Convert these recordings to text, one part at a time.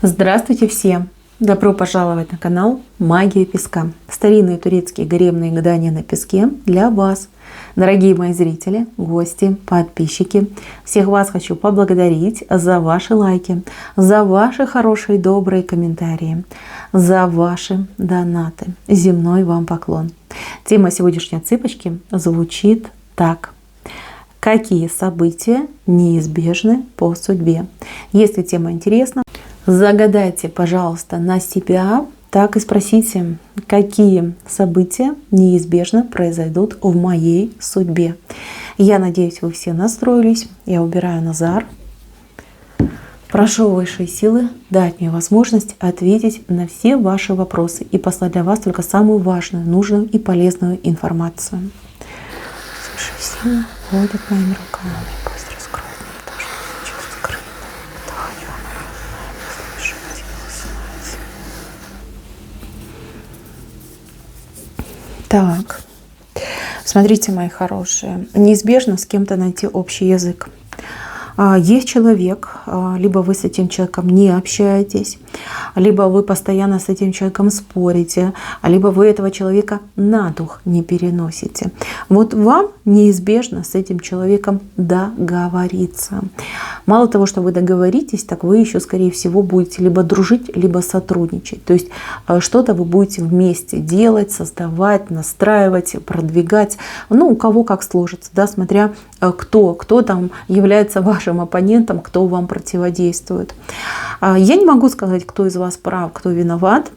Здравствуйте всем! Добро пожаловать на канал Магия Песка. Старинные турецкие гаремные гадания на песке для вас. Дорогие мои зрители, гости, подписчики, всех вас хочу поблагодарить за ваши лайки, за ваши хорошие добрые комментарии, за ваши донаты. Земной вам поклон. Тема сегодняшней цыпочки звучит так. Какие события неизбежны по судьбе? Если тема интересна, загадайте, пожалуйста, на себя, так и спросите, какие события неизбежно произойдут в моей судьбе. Я надеюсь, вы все настроились. Я убираю Назар. Прошу высшие силы дать мне возможность ответить на все ваши вопросы и послать для вас только самую важную, нужную и полезную информацию. Высшие силы водят моими руками. Пусть раскроют мне то, что сейчас скрыто. Так, смотрите, мои хорошие, неизбежно с кем-то найти общий язык. Есть человек, либо вы с этим человеком не общаетесь, либо вы постоянно с этим человеком спорите, либо вы этого человека на дух не переносите. Вот вам неизбежно с этим человеком договориться. Мало того, что вы договоритесь, так вы еще, скорее всего, будете либо дружить, либо сотрудничать. То есть что-то вы будете вместе делать, создавать, настраивать, продвигать. Ну, у кого как сложится, да, смотря кто там является вашим оппонентом, кто вам противодействует. Я не могу сказать, кто из вас прав, кто виноват.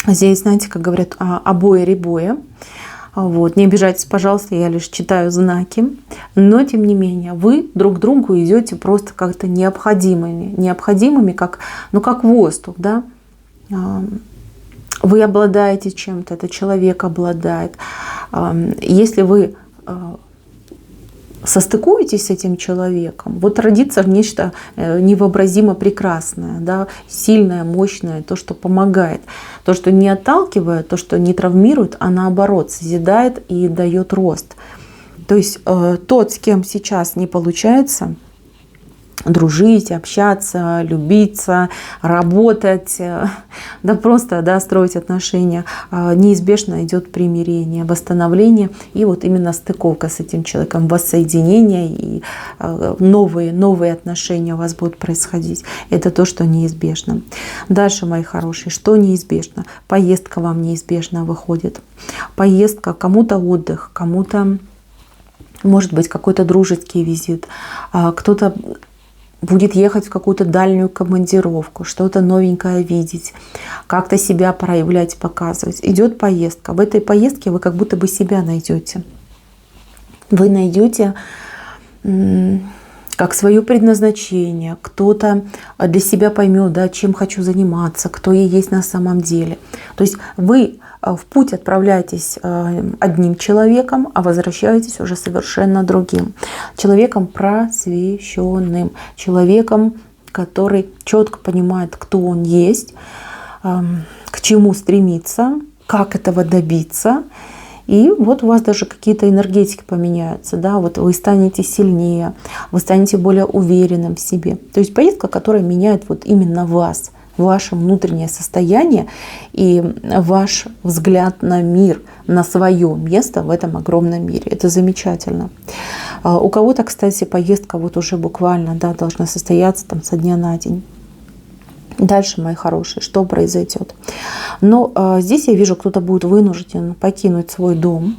Здесь, знаете, как говорят, обои-ребои. Вот. Не обижайтесь, пожалуйста, я лишь читаю знаки. Но, тем не менее, вы друг к другу идете просто как-то необходимыми как воздух. Да? Вы обладаете чем-то, этот человек обладает. Если вы состыкуетесь с этим человеком, вот родится нечто невообразимо прекрасное, да, сильное, мощное, то, что помогает, то, что не отталкивает, то, что не травмирует, а наоборот созидает и дает рост. То есть тот, с кем сейчас не получается дружить, общаться, любиться, работать, да просто строить отношения, неизбежно идет примирение, восстановление и вот именно стыковка с этим человеком, воссоединение и новые отношения у вас будут происходить. Это то, что неизбежно. Дальше, мои хорошие, что неизбежно? Поездка вам неизбежно выходит. Поездка, кому-то отдых, кому-то, может быть, какой-то дружеский визит, кто-то будет ехать в какую-то дальнюю командировку, что-то новенькое видеть, как-то себя проявлять, показывать. Идет поездка. В этой поездке вы как будто бы себя найдете. Вы найдете как свое предназначение. Кто-то для себя поймет, да, чем хочу заниматься, кто я есть на самом деле. То есть вы в путь отправляетесь одним человеком, а возвращаетесь уже совершенно другим. Человеком просвещенным, человеком, который четко понимает, кто он есть, к чему стремиться, как этого добиться. И вот у вас даже какие-то энергетики поменяются, да, вот вы станете сильнее, вы станете более уверенным в себе. То есть поездка, которая меняет вот именно вас, ваше внутреннее состояние и ваш взгляд на мир, на свое место в этом огромном мире. Это замечательно. У кого-то, кстати, поездка вот уже буквально должна состояться там со дня на день. Дальше, мои хорошие, что произойдет? Но здесь я вижу, кто-то будет вынужден покинуть свой дом.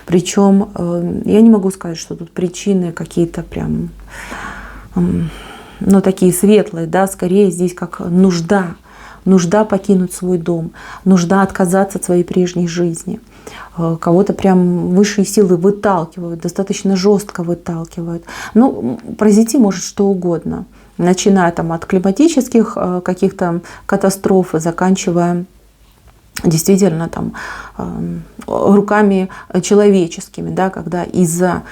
Причем я не могу сказать, что тут причины какие-то прям, такие светлые, да, скорее здесь как нужда покинуть свой дом, нужда отказаться от своей прежней жизни. Кого-то прям высшие силы выталкивают, достаточно жестко выталкивают. Произойти может что угодно, начиная там от климатических каких-то катастроф и заканчивая действительно там руками человеческими, да, когда из-за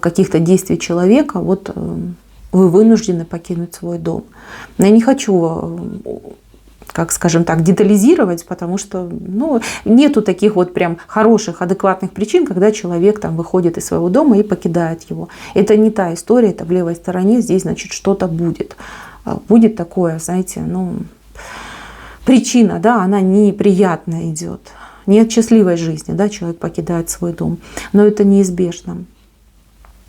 каких-то действий человека вы вынуждены покинуть свой дом. Но я не хочу, как скажем так, детализировать, потому что нету таких вот прям хороших, адекватных причин, когда человек там выходит из своего дома и покидает его. Это не та история, это в левой стороне, здесь значит что-то будет. будет такое, знаете, ну, причина, да, она неприятная идет. Не от счастливой жизни, да, человек покидает свой дом, но это неизбежно.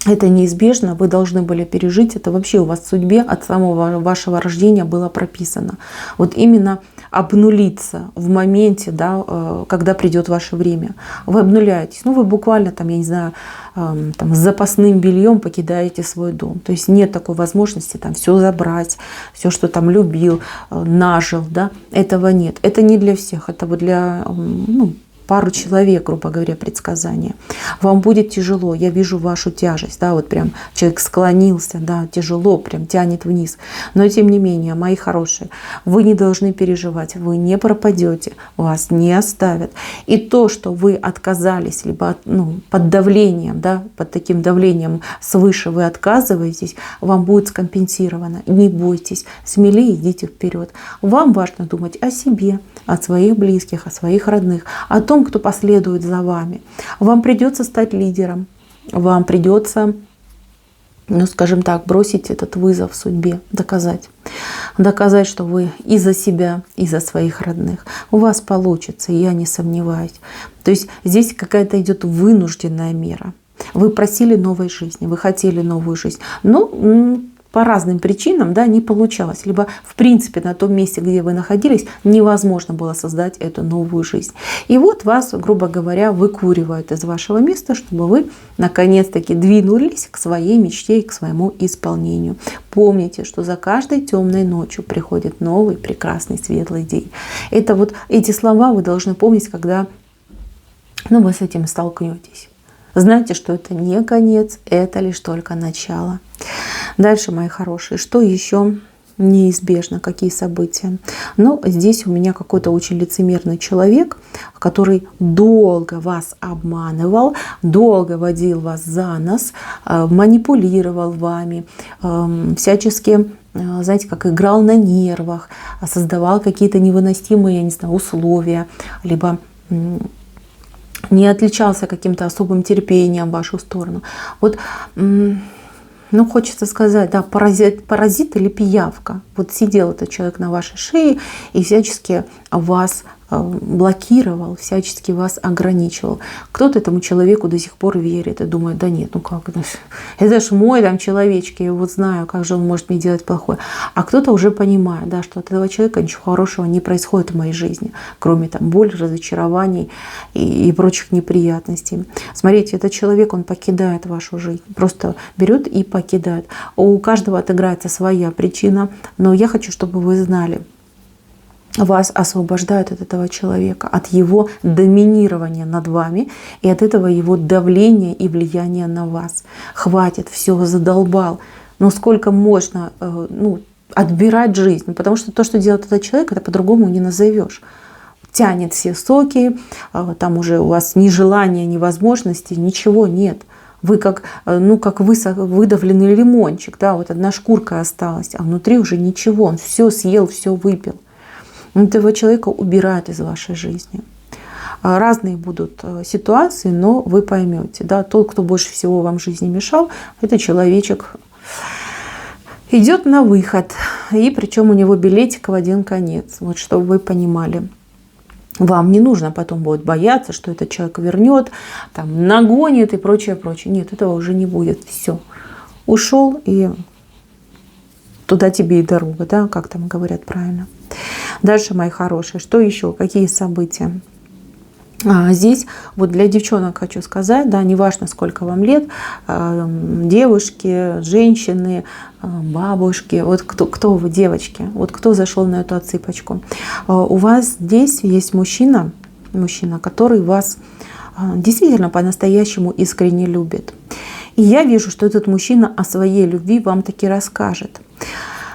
Это неизбежно, вы должны были пережить, это вообще у вас в судьбе от самого вашего рождения было прописано. Вот именно обнулиться в моменте, да, когда придет ваше время. Вы обнуляетесь, ну вы буквально там, я не знаю, там, с запасным бельем покидаете свой дом. То есть нет такой возможности там все забрать, все, что там любил, нажил, да, этого нет. Это не для всех, это вот для, ну, пару человек, грубо говоря, предсказания. Вам будет тяжело, я вижу вашу тяжесть, да, вот прям человек склонился, да, тяжело, прям тянет вниз. Но тем не менее, мои хорошие, вы не должны переживать, вы не пропадете, вас не оставят. И то, что вы отказались, либо ну, под давлением, да, под таким давлением свыше вы отказываетесь, вам будет скомпенсировано. Не бойтесь, смелее идите вперед. Вам важно думать о себе, о своих близких, о своих родных, о том, кто последует за вами. Вам придется стать лидером, вам придется, ну, скажем так, бросить этот вызов судьбе, доказать, что вы и за себя, и за своих родных. У вас получится, я не сомневаюсь. То есть здесь какая-то идет вынужденная мера. Вы просили новой жизни, вы хотели новую жизнь, но по разным причинам, да, не получалось. Либо, в принципе, на том месте, где вы находились, невозможно было создать эту новую жизнь. И вот вас, грубо говоря, выкуривают из вашего места, чтобы вы, наконец-таки, двинулись к своей мечте и к своему исполнению. Помните, что за каждой темной ночью приходит новый, прекрасный, светлый день. Это вот эти слова вы должны помнить, когда, ну, вы с этим столкнетесь. Знайте, что это не конец, это лишь только начало. Дальше, мои хорошие, что еще неизбежно, какие события? Но здесь у меня какой-то очень лицемерный человек, который долго вас обманывал, долго водил вас за нос, манипулировал вами, всячески, знаете, как играл на нервах, создавал какие-то невыносимые, я не знаю, условия, либо не отличался каким-то особым терпением в вашу сторону. Вот, ну, хочется сказать, да, паразит или пиявка. Вот сидел этот человек на вашей шее и всячески вас блокировал, всячески вас ограничивал. Кто-то этому человеку до сих пор верит и думает, да нет, ну как, это ж мой там человечек, я его знаю, как же он может мне делать плохое. А кто-то уже понимает, да, что от этого человека ничего хорошего не происходит в моей жизни, кроме там боли, разочарований и прочих неприятностей. Смотрите, этот человек, он покидает вашу жизнь, просто берет и покидает. У каждого отыграется своя причина, но я хочу, чтобы вы знали, вас освобождают от этого человека, от его доминирования над вами и от этого его давления и влияния на вас. Хватит, все, задолбал. Но сколько можно отбирать жизнь? Потому что то, что делает этот человек, это по-другому не назовешь. Тянет все соки, там уже у вас ни желания, ни возможностей, ничего нет. Вы как выдавленный лимончик, да, вот одна шкурка осталась, а внутри уже ничего, он все съел, все выпил. Этого человека убирают из вашей жизни. Разные будут ситуации, но вы поймете, да, тот, кто больше всего вам в жизни мешал, это человечек идет на выход, и причем у него билетик в один конец, вот чтобы вы понимали. Вам не нужно потом будет бояться, что этот человек вернет, там, нагонит и прочее, прочее. Нет, этого уже не будет. Все. Ушел, и туда тебе и дорога, да, как там говорят правильно. Дальше, мои хорошие, что еще? Какие события? Здесь вот для девчонок хочу сказать, да, неважно, сколько вам лет, девушки, женщины, бабушки, вот кто вы, девочки, вот кто зашел на эту отсыпочку. У вас здесь есть мужчина, который вас действительно по-настоящему искренне любит. И я вижу, что этот мужчина о своей любви вам таки расскажет.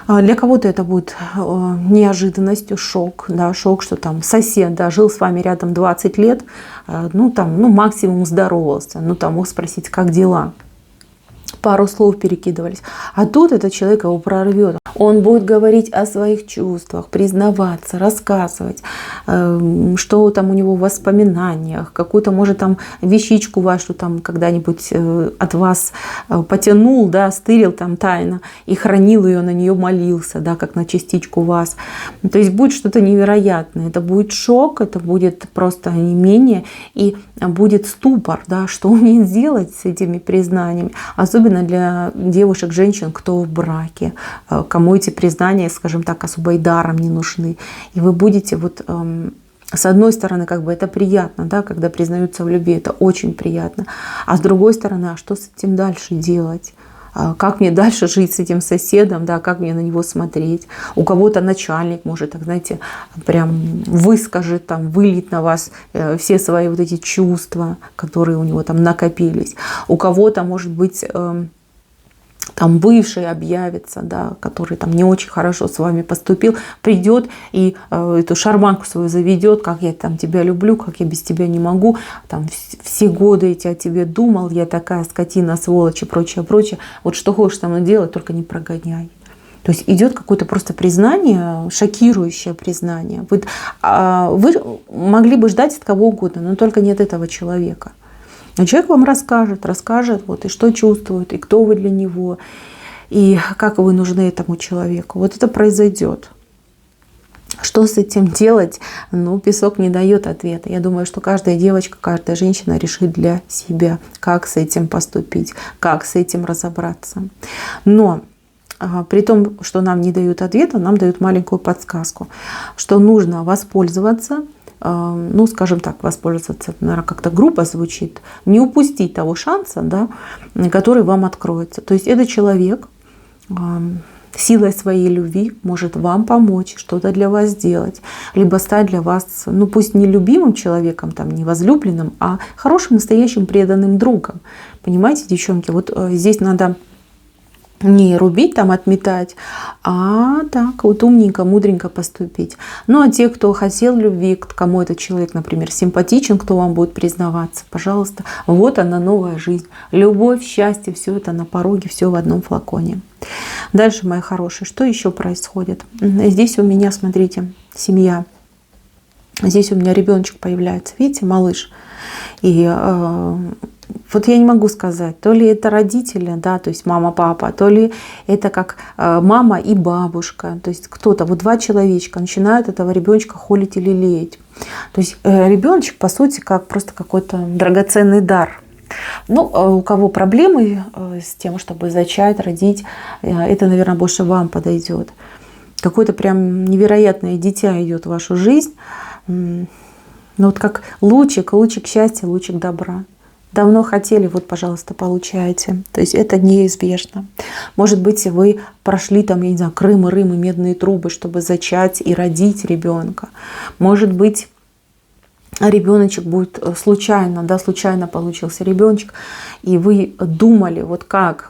Для кого-то это будет неожиданностью, шок, да, шок, что там сосед, да, жил с вами рядом 20 лет, максимум здоровался, мог спросить, как дела. пару слов перекидывались. А тут этот человек его прорвет. Он будет говорить о своих чувствах, признаваться, рассказывать, что там у него в воспоминаниях, какую-то, может, там вещичку вашу там когда-нибудь от вас потянул, да, стырил там тайно и хранил ее, на нее молился, да, как на частичку вас. То есть будет что-то невероятное. Это будет шок, это будет просто онемение и будет ступор, да, что мне делать с этими признаниями. Особенно для девушек, женщин, кто в браке, кому эти признания, скажем так, особо и даром не нужны. И вы будете вот с одной стороны, как бы это приятно, да, когда признаются в любви, это очень приятно. А с другой стороны, а что с этим дальше делать? Как мне дальше жить с этим соседом, да, как мне на него смотреть? У кого-то начальник может, так, знаете, прям выскажет, там, вылить на вас все свои вот эти чувства, которые у него там накопились. У кого-то, может быть, там бывший объявится, да, который там не очень хорошо с вами поступил, придет и эту шарманку свою заведет, как я там тебя люблю, как я без тебя не могу, там все годы я о тебе думал, я такая скотина, сволочь и прочее, прочее. Вот что хочешь со мной делать, только не прогоняй. То есть идет какое-то просто признание, шокирующее признание. Вы могли бы ждать от кого угодно, но только не от этого человека. Но человек вам расскажет, вот, и что чувствует, и кто вы для него, и как вы нужны этому человеку. Вот это произойдет. Что с этим делать? Ну, песок не дает ответа. Я думаю, что каждая девочка, каждая женщина решит для себя, как с этим поступить, как с этим разобраться. Но при том, что нам не дают ответа, нам дают маленькую подсказку, что нужно воспользоваться, ну, скажем так, воспользоваться, наверное, как-то грубо звучит, не упустить того шанса, да, который вам откроется. То есть этот человек силой своей любви может вам помочь, что-то для вас сделать, либо стать для вас, ну, пусть не любимым человеком, там, не возлюбленным, а хорошим, настоящим, преданным другом. Понимаете, девчонки, вот здесь надо не рубить, там, отметать, а так вот умненько, мудренько поступить. Ну, а те, кто хотел любви, кому этот человек, например, симпатичен, кто вам будет признаваться, пожалуйста, вот она, новая жизнь. Любовь, счастье, все это на пороге, все в одном флаконе. Дальше, мои хорошие, что еще происходит? Здесь у меня, смотрите, семья. Здесь у меня ребеночек появляется, видите, малыш. И вот я не могу сказать, то ли это родители, да, то есть мама, папа, то ли это как мама и бабушка. То есть кто-то, вот два человечка начинают этого ребеночка холить или лелеять. То есть ребеночек, по сути, как просто какой-то драгоценный дар. Ну, у кого проблемы с тем, чтобы зачать, родить, это, наверное, больше вам подойдет. Какое-то прям невероятное дитя идет в вашу жизнь. Ну, вот как лучик счастья, лучик добра. Давно хотели, вот, пожалуйста, получаете. То есть это неизбежно. Может быть, вы прошли там, я не знаю, Крым, Рым и медные трубы, чтобы зачать и родить ребенка. Может быть, ребеночек будет случайно, да, случайно получился ребеночек, и вы думали, вот как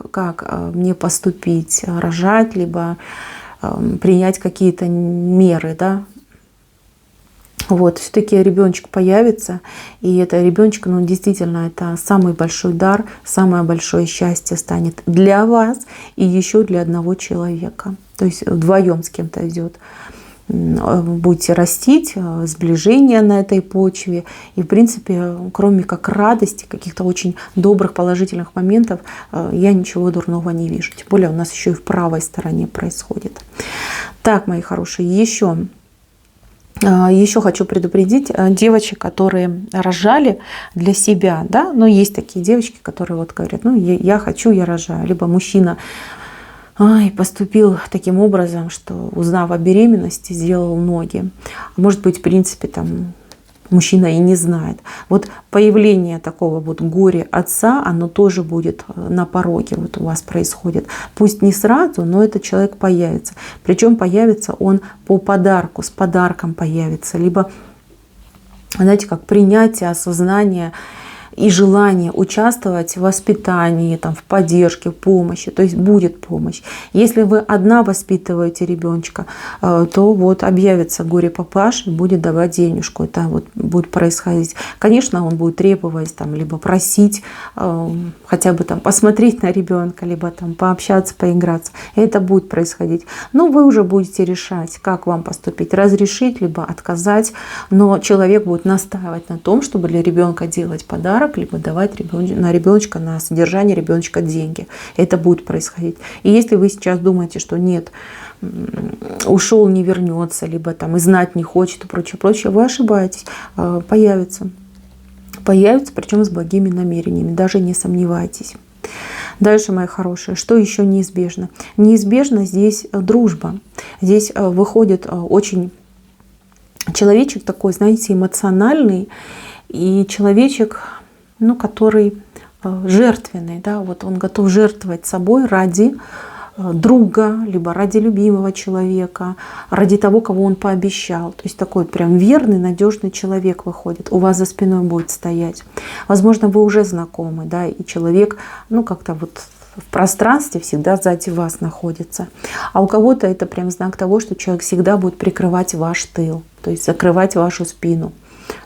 мне поступить, рожать, либо принять какие-то меры, да. Вот, все-таки ребеночек появится, и это ребеночек, ну, действительно, это самый большой дар, самое большое счастье станет для вас и еще для одного человека. То есть вдвоем с кем-то идет. Будете растить, сближение на этой почве. И, в принципе, кроме как радости, каких-то очень добрых, положительных моментов, я ничего дурного не вижу. Тем более у нас еще и в правой стороне происходит. Так, мои хорошие, еще хочу предупредить девочек, которые рожали для себя, да, но есть такие девочки, которые вот говорят, ну, я хочу, я рожаю, либо мужчина поступил таким образом, что, узнав о беременности, сделал ноги. Может быть, в принципе, там мужчина и не знает. Вот появление такого вот горя отца, оно тоже будет на пороге вот у вас происходит. Пусть не сразу, но этот человек появится. Причем появится он по подарку, с подарком появится. Либо, знаете, как принятие, осознание и желание участвовать в воспитании, там, в поддержке, в помощи, то есть будет помощь. Если вы одна воспитываете ребеночка, то вот объявится горе-папаша и будет давать денежку. Это вот будет происходить. Конечно, он будет требовать, там, либо просить хотя бы там посмотреть на ребенка, либо там пообщаться, поиграться. Это будет происходить. Но вы уже будете решать, как вам поступить, разрешить, либо отказать. Но человек будет настаивать на том, чтобы для ребенка делать подарок, либо давать на ребеночка, на содержание ребеночка деньги. Это будет происходить. И если вы сейчас думаете, что нет, ушел, не вернется, либо там и знать не хочет, и прочее, прочее, вы ошибаетесь. Появится. Появится, причем с благими намерениями. Даже не сомневайтесь. Дальше, мои хорошие, что еще неизбежно? Неизбежно здесь дружба. Здесь выходит очень человечек такой, знаете, эмоциональный, и человечек, ну, который жертвенный, да, вот он готов жертвовать собой ради друга, либо ради любимого человека, ради того, кого он пообещал. То есть такой прям верный, надежный человек выходит. У вас за спиной будет стоять. Возможно, вы уже знакомы, да, и человек, ну, как-то вот в пространстве всегда сзади вас находится. А у кого-то это прям знак того, что человек всегда будет прикрывать ваш тыл, то есть закрывать вашу спину.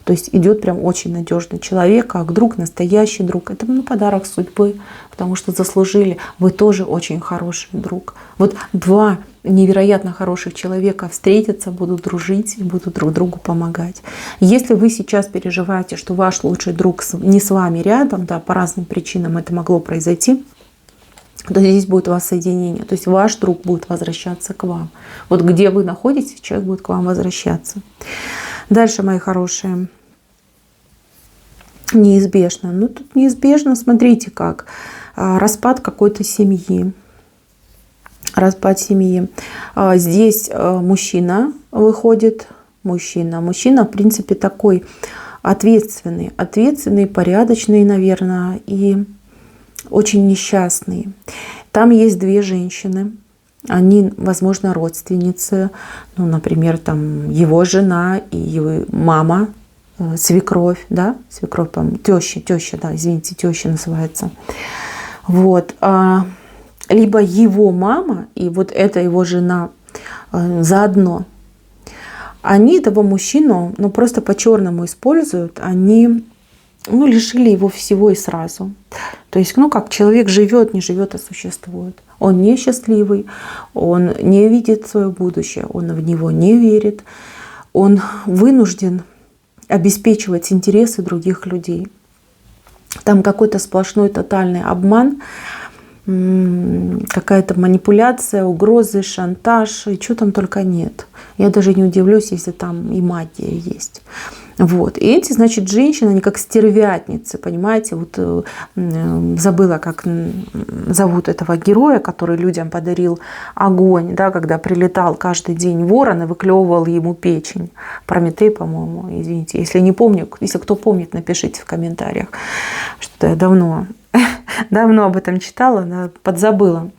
То есть идет прям очень надежный человек, как друг, настоящий друг. Это подарок судьбы, потому что заслужили. Вы тоже очень хороший друг. Вот два невероятно хороших человека встретятся, будут дружить и будут друг другу помогать. Если вы сейчас переживаете, что ваш лучший друг не с вами рядом, да, по разным причинам это могло произойти, то здесь будет воссоединение. То есть ваш друг будет возвращаться к вам. Вот где вы находитесь, человек будет к вам возвращаться. Дальше, мои хорошие, неизбежно. Ну, тут неизбежно, смотрите как. Распад какой-то семьи. Распад семьи. Здесь мужчина выходит. Мужчина, в принципе, такой ответственный, порядочный, наверное, и очень несчастный. Там есть две женщины. Они, возможно, родственницы, ну, например, там его жена и его мама, свекровь, да, свекровь, теща, да, извините, теща называется. Вот. Либо его мама и вот эта его жена заодно. Они этого мужчину, ну, просто по-черному используют, они, ну, лишили его всего и сразу. То есть, ну, как человек живет, не живет, а существует. Он несчастливый, он не видит свое будущее, он в него не верит, он вынужден обеспечивать интересы других людей. Там какой-то сплошной тотальный обман, какая-то манипуляция, угрозы, шантаж, и что там только нет. Я даже не удивлюсь, если там и магия есть. Вот. И эти, значит, женщины, они как стервятницы, понимаете, вот забыла, как зовут этого героя, который людям подарил огонь, да, когда прилетал каждый день ворон и выклевывал ему печень. Прометей, по-моему, извините, если не помню, если кто помнит, напишите в комментариях, что я давно об этом читала, подзабыла.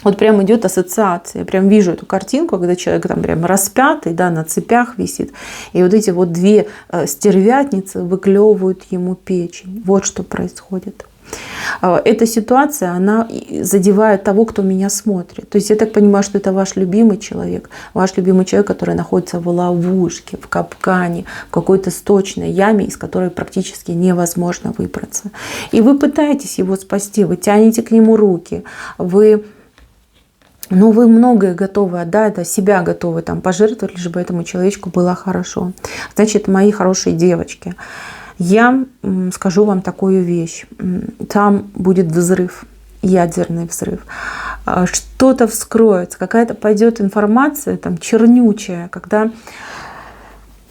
Вот прям идет ассоциация. Я прям вижу эту картинку, когда человек там прям распятый, да, на цепях висит. И вот эти вот две стервятницы выклевывают ему печень. Вот что происходит. Эта ситуация, она задевает того, кто меня смотрит. То есть я так понимаю, что это ваш любимый человек, который находится в ловушке, в капкане, в какой-то сточной яме, из которой практически невозможно выбраться. И вы пытаетесь его спасти, вы тянете к нему руки, вы многое готовы отдать, да, себя готовы там пожертвовать, лишь бы этому человечку было хорошо. Значит, мои хорошие девочки, я скажу вам такую вещь. Там будет взрыв, ядерный взрыв. Что-то вскроется, какая-то пойдет информация там чернючая, когда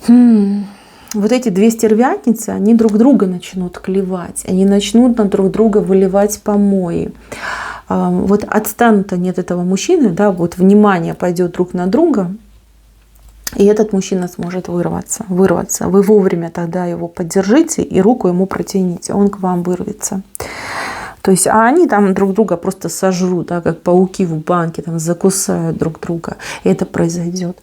вот эти две стервятницы, они друг друга начнут клевать, они начнут на друг друга выливать помои. Вот отстанут они от этого мужчины, да, вот внимание пойдет друг на друга, и этот мужчина сможет вырваться. Вы вовремя тогда его поддержите и руку ему протяните, он к вам вырвется. То есть, а они там друг друга просто сожрут, да, как пауки в банке, там закусают друг друга. И это произойдет.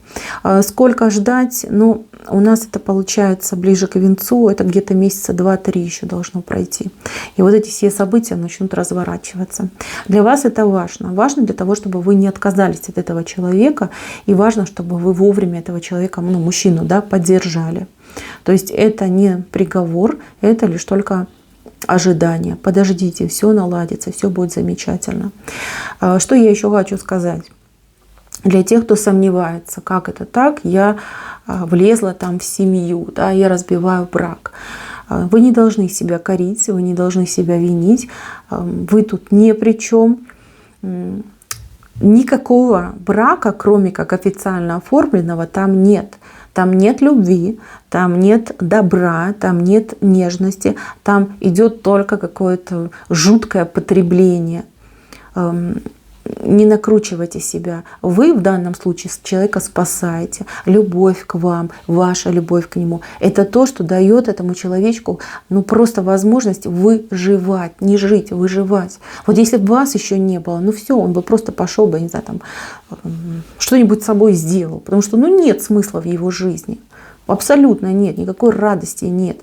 Сколько ждать? Ну, у нас это получается ближе к венцу, это где-то месяца 2-3 еще должно пройти. И вот эти все события начнут разворачиваться. Для вас это важно. Важно для того, чтобы вы не отказались от этого человека. И важно, чтобы вы вовремя этого человека, ну, мужчину, да, поддержали. То есть это не приговор, это лишь только ожидание. Подождите, все наладится, все будет замечательно. Что я еще хочу сказать? Для тех, кто сомневается, как это так, я влезла там в семью, да, я разбиваю брак. Вы не должны себя корить, вы не должны себя винить, вы тут ни при чем. Никакого брака, кроме как официально оформленного, там нет. Там нет любви, там нет добра, там нет нежности, там идет только какое-то жуткое потребление. Не накручивайте себя. Вы в данном случае человека спасаете. Любовь к вам, ваша любовь к нему. Это то, что дает этому человечку ну, просто возможность выживать. Не жить, выживать. Вот если бы вас еще не было, ну все, он бы просто пошел бы, не знаю, там что-нибудь с собой сделал. Потому что ну, нет смысла в его жизни. Абсолютно нет. Никакой радости нет.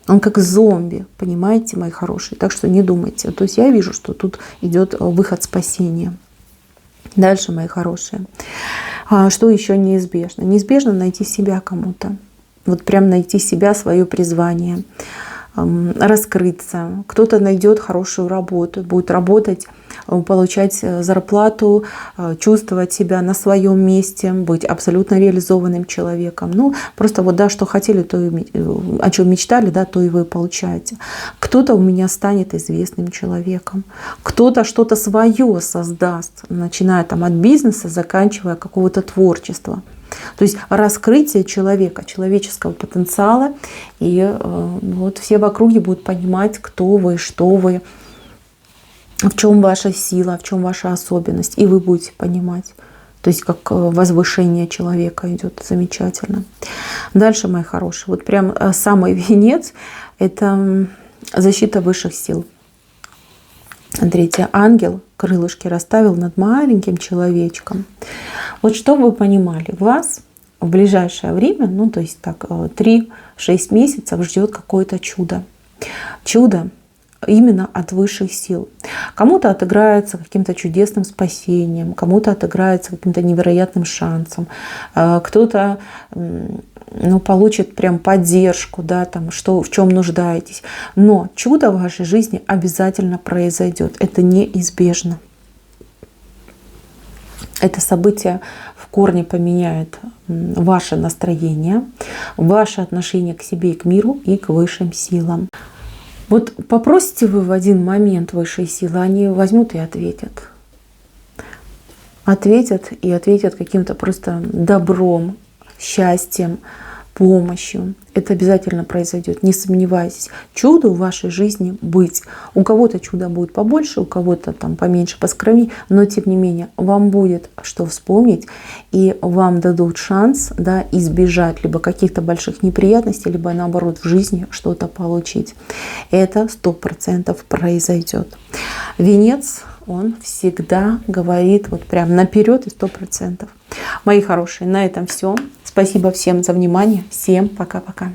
Он как зомби, понимаете, мои хорошие. Так что не думайте. То есть я вижу, что тут идет выход спасения. Дальше, мои хорошие. Что еще неизбежно? Неизбежно найти себя кому-то. Вот прям найти себя, свое призвание. Раскрыться. Кто-то найдет хорошую работу, будет работать, получать зарплату, чувствовать себя на своем месте, быть абсолютно реализованным человеком. Ну, просто вот, да, что хотели, то и, о чем мечтали, да, то и вы получаете. Кто-то у меня станет известным человеком, кто-то что-то свое создаст, начиная там от бизнеса, заканчивая какого-то творчества. То есть раскрытие человека, человеческого потенциала, и вот все в округе будут понимать, кто вы, что вы, в чем ваша сила, в чем ваша особенность, и вы будете понимать. То есть как возвышение человека идет замечательно. Дальше, мои хорошие, вот прям самый венец – это защита высших сил. Смотрите, ангел крылышки расставил над маленьким человечком. Вот чтобы вы понимали, вас в ближайшее время, ну то есть так 3-6 месяцев ждет какое-то чудо. Чудо именно от высших сил. Кому-то отыграется каким-то чудесным спасением, кому-то отыграется каким-то невероятным шансом, кто-то ну, получит прям поддержку, да, там, что, в чем нуждаетесь. Но чудо в вашей жизни обязательно произойдет. Это неизбежно. Это событие в корне поменяет ваше настроение, ваше отношение к себе и к миру, и к высшим силам. Вот попросите вы в один момент высшие силы, они возьмут и ответят. Ответят каким-то просто добром, счастьем, помощью. Это обязательно произойдет, не сомневайтесь. Чудо в вашей жизни быть. У кого-то чудо будет побольше, у кого-то там поменьше, поскромнее, но тем не менее вам будет что вспомнить, и вам дадут шанс, да, избежать либо каких-то больших неприятностей, либо наоборот в жизни что-то получить. Это 100% произойдет. Венец, он всегда говорит вот прям наперед и 100%. Мои хорошие, на этом все. Спасибо всем за внимание. Всем пока-пока.